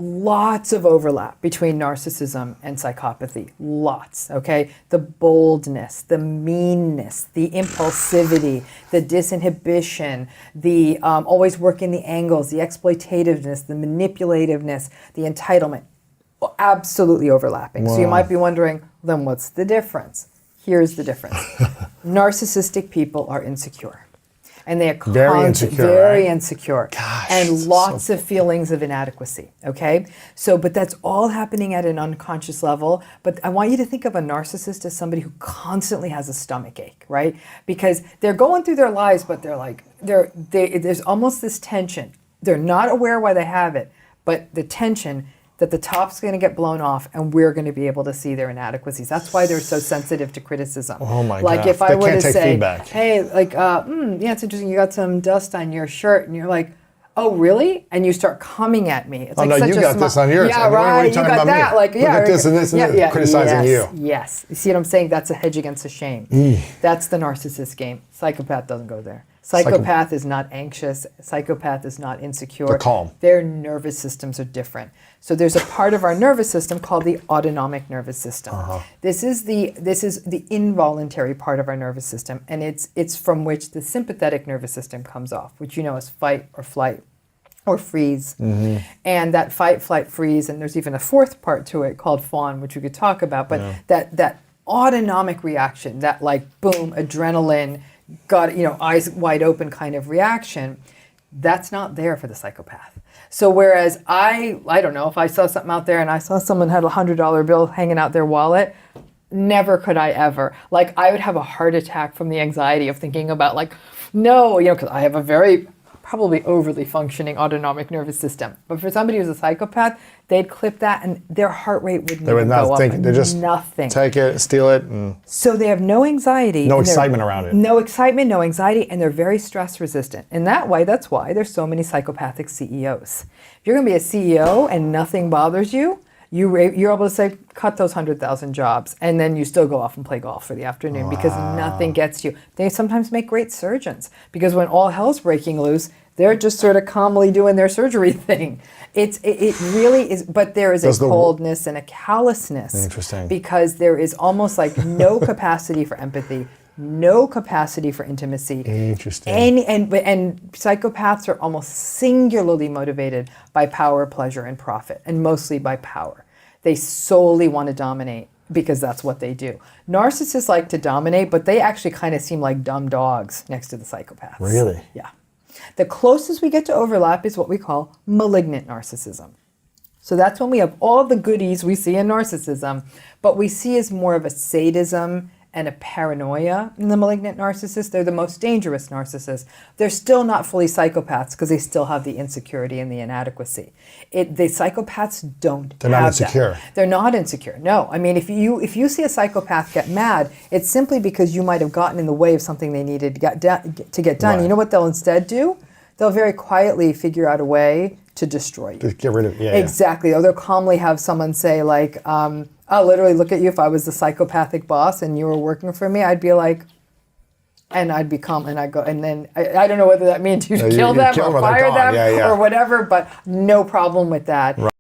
lots of overlap between narcissism and psychopathy. Lots, okay? The boldness, the meanness, the impulsivity, the disinhibition, the always working the angles, the exploitativeness, the manipulativeness, the entitlement. Absolutely overlapping. Wow. So you might be wondering, then what's the difference? Here's the difference. Narcissistic people are insecure. And they are very insecure, very right? insecure. Gosh, and lots of feelings of inadequacy, okay? So, but that's all happening at an unconscious level. But I want you to think of a narcissist as somebody who constantly has a stomach ache, right? Because they're going through their lives, but they're like, there's almost this tension. They're not aware why they have it, but the tension that the top's going to get blown off and we're going to be able to see their inadequacies. That's why they're so sensitive to criticism. Oh my like God. If I They were can't to take say, feedback. hey, like, yeah, it's interesting, you got some dust on your shirt, and you're like, oh, really? And you start coming at me. It's Oh, like no, such you a got this on yours. Yeah, I mean, what are right, you you talking got about that. me? Like, Look yeah, at this and this and this, criticizing yes, you. Yes. You see what I'm saying? That's a hedge against the shame. That's the narcissist game. Psychopath doesn't go there. Psychopath is not anxious. Psychopath is not insecure. They're calm. Their nervous systems are different. So there's a part of our nervous system called the autonomic nervous system. This is the involuntary part of our nervous system, and it's from which the sympathetic nervous system comes off, which you know is fight or flight or freeze. And that fight, flight, freeze, and there's even a fourth part to it called fawn, which we could talk about, but that autonomic reaction, that like boom, adrenaline, got, you know, eyes wide open kind of reaction, that's not there for the psychopath. So whereas I don't know, if I saw something out there and I saw someone had a $100 bill hanging out their wallet, never could I ever. Like, I would have a heart attack from the anxiety of thinking about, like, no, you know, because I have a very probably overly functioning autonomic nervous system. But for somebody who's a psychopath, they'd clip that and their heart rate wouldn't even go up. They just nothing. Take it, steal it, and so they have no anxiety. no excitement around it. No excitement, no anxiety, and they're very stress resistant. In that way, that's why there's so many psychopathic CEOs. If you're going to be a CEO and nothing bothers you, you're able to say, cut those 100,000 jobs, and then you still go off and play golf for the afternoon because nothing gets you. They sometimes make great surgeons because when all hell's breaking loose, they're just sort of calmly doing their surgery thing. It really is, but there is a coldness and a callousness. Interesting. Because there is almost like no capacity for empathy, no capacity for intimacy. Interesting. And psychopaths are almost singularly motivated by power, pleasure, and profit, and mostly by power. They solely want to dominate because that's what they do. Narcissists like to dominate, but they actually kind of seem like dumb dogs next to the psychopaths. Really? Yeah. The closest we get to overlap is what we call malignant narcissism. So that's when we have all the goodies we see in narcissism, but we see as more of a sadism and a paranoia in the malignant narcissist. They're the most dangerous narcissists. They're still not fully psychopaths because they still have the insecurity and the inadequacy. The psychopaths don't They're not insecure. That. They're not insecure. No. I mean, if you see a psychopath get mad, it's simply because you might have gotten in the way of something they needed to get done. Right. You know what they'll instead do? They'll very quietly figure out a way to destroy you. To get rid of it. Yeah, exactly. Or they'll calmly have someone say, like, I'll literally look at you. If I was the psychopathic boss and you were working for me, I'd be like, and I'd be calm, and I'd go, and then I don't know whether that means you kill them or fire them or whatever, but no problem with that. Right.